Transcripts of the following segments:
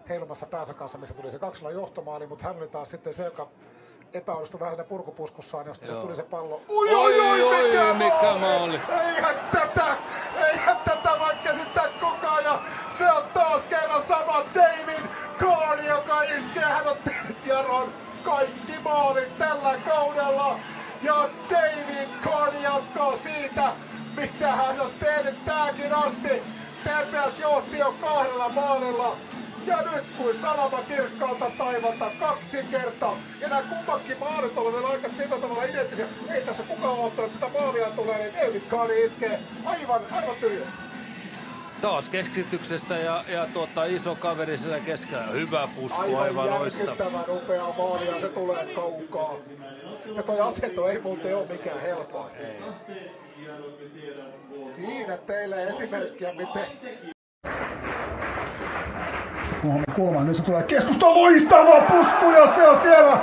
heilumassa päänsä kanssa, missä tuli se 2-0 johtomaali, mutta hän oli taas sitten se, joka epäonnistui vähän purkupuskussaan, josta se tuli se pallo. Mikä maali! Eihän tätä voi käsittää kukaan, ja se on taas kerran sama David Carney, joka iskee. Hän on tehnyt Jaron kaikki maalit tällä kaudella, ja David Carney jatkaa siitä, mitä hän on tehnyt tähänkin asti. TPS johti jo 2 maalilla. Ja nyt kuin salama kirkkaalta taivalta 2 kertaa. Ja nämä kummatkin maalit ovat aika tietyllä tavalla identtisiä. Ei tässä kukaan ottanut sitä maalia tulee, niin David Carney iskee aivan tyhjästi. Taas keskityksestä ja iso kaveri siellä keskellä. Hyvä pusku, aivan loistava. Järkyttävän upea maali ja se tulee kaukaa. Ja toi asento ei muuten ole mikään helpoa. Siinä teille esimerkkiä, miten... Kulma, nyt se tulee keskusta, loistava pusku ja se on siellä.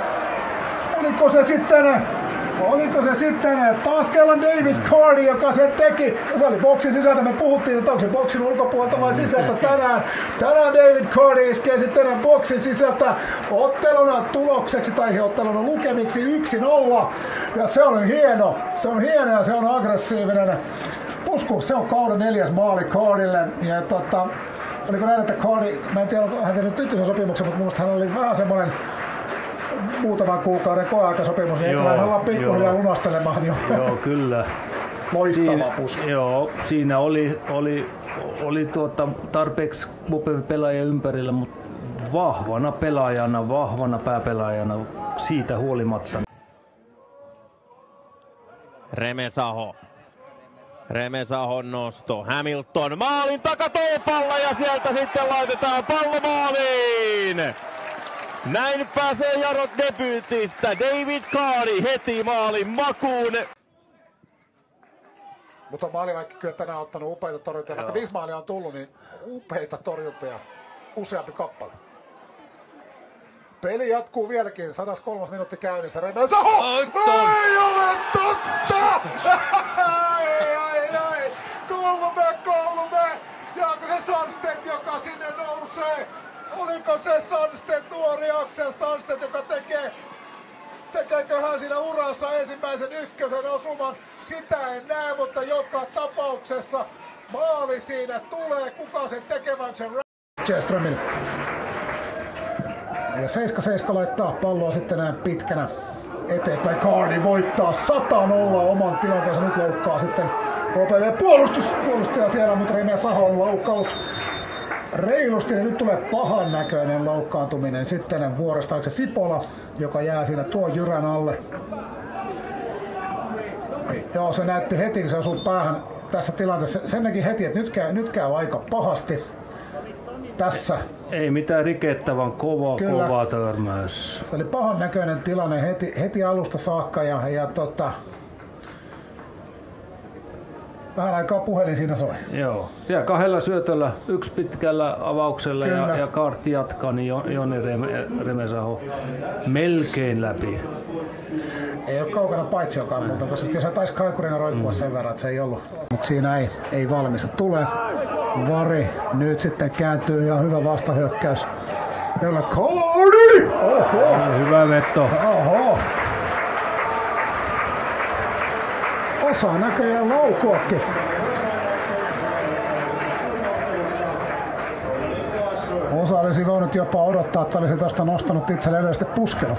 Oliko se sitten taas kerran David Carney, joka sen teki. Ja se oli boksin sisältä, me puhuttiin, että onko se boksin ulkopuolelta vai sisältä tänään. Tänään David Carney iskee sitten boksin sisältä otteluna tulokseksi tai otteluna lukemiksi 1-0. Ja se on hieno ja se on aggressiivinen pusku. Se on kauden 4. maali Carneylle. Ja oliko näin, että Carney, mä en tiedä, onko hän tehnyt tyttöisen sopimuksen, mutta minusta hän oli vähän semmoinen muutaman kuukauden koeaikasopimus, niin hän ollaan pikkuhiljaa lunastelemaan jo. Joo, kyllä. Loistava pusku. Joo, siinä oli tarpeeksi pelaajia ympärillä, mutta vahvana pelaajana, vahvana pääpelaajana siitä huolimatta. Remesahon nosto. Hamilton maalin takatolpalla ja sieltä sitten laitetaan pallo maaliin. Näin pääsee Jarot debyytistä. David Carney heti maalin makuun. Mutta on maalivaikki kyllä tänään ottanut upeita torjuntoja. Vaikka 5 maalia on tullut, niin upeita torjuntoja. Useampi kappale. Peli jatkuu vieläkin. 103. minuutti käynnissä. Remesaho! Ei ole totta! Kolme! Ja onko se Sandstedt, joka sinne nousee? Oliko se Sandstedt, nuori Axel Sandstedt, joka tekeekö hän siinä urassa ensimmäisen 1. osuman? Sitä en näe, mutta joka tapauksessa maali siinä tulee. Kuka sen tekevän sen Sjöströmille. Ja 7-7 laittaa palloa sitten näin pitkänä eteenpäin. Carney voittaa 100-0 oman tilanteensa. Nyt loukkaa sitten KPV puolustaja siellä, mutta Remesahon loukkaus reilusti. Ja nyt tulee pahan näköinen loukkaantuminen sitten vuorosta. Onko se Sipola, joka jää siinä tuon jyrän alle. Joo, se näytti heti, kun se osui päähän tässä tilanteessa. Sen näki heti, että nyt käy aika pahasti tässä. Ei mitään rikettä, vaan kova törmäys. Se oli pahan näköinen tilanne heti alusta saakka ja vähän aikaa puhelin siinä soi. Joo, siellä 2 syötöllä, 1 pitkällä avauksella ja Kaarti jatkaa, niin Joni Remesaho melkein läpi. Ei ole kaukana paitsiokaan, mutta koska kyllä se taisi Kaikurina roikkua sen verran, että se ei ollut. Mutta siinä ei valmista tule. Vari nyt sitten kääntyy ja hyvä vastahyökkäys. Jolla Carney! Oho! Hyvä veto. Oho! Osaa näköjään laukuakin. Osa olisi voinut jopa odottaa, että olisi tuosta nostanut itselleen yleisesti puskenut.